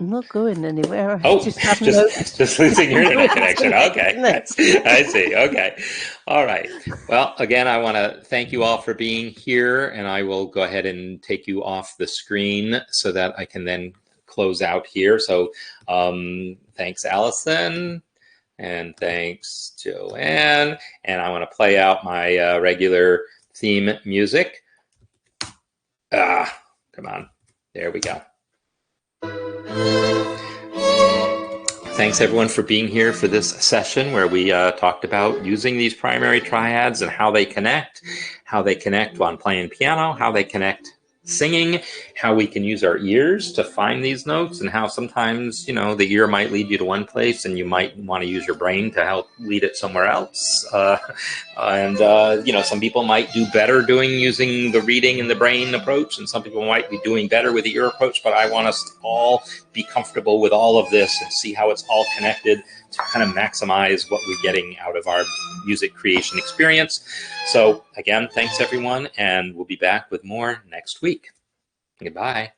I'm not going anywhere. Oh, just losing your internet connection. Okay, I see. Okay, all right. Well, again, I want to thank you all for being here, and I will go ahead and take you off the screen so that I can then close out here. So thanks, Allison, and thanks, Joanne. And I want to play out my regular theme music. Come on. There we go. Thanks everyone for being here for this session where we talked about using these primary triads and how they connect on playing piano, how they connect singing, how we can use our ears to find these notes, and how sometimes, you know, the ear might lead you to one place and you might want to use your brain to help lead it somewhere else. You know, some people might do better using the reading and the brain approach, and some people might be doing better with the ear approach, but I want us to all be comfortable with all of this and see how it's all connected to kind of maximize what we're getting out of our music creation experience. So again, thanks everyone, and we'll be back with more next week. Goodbye.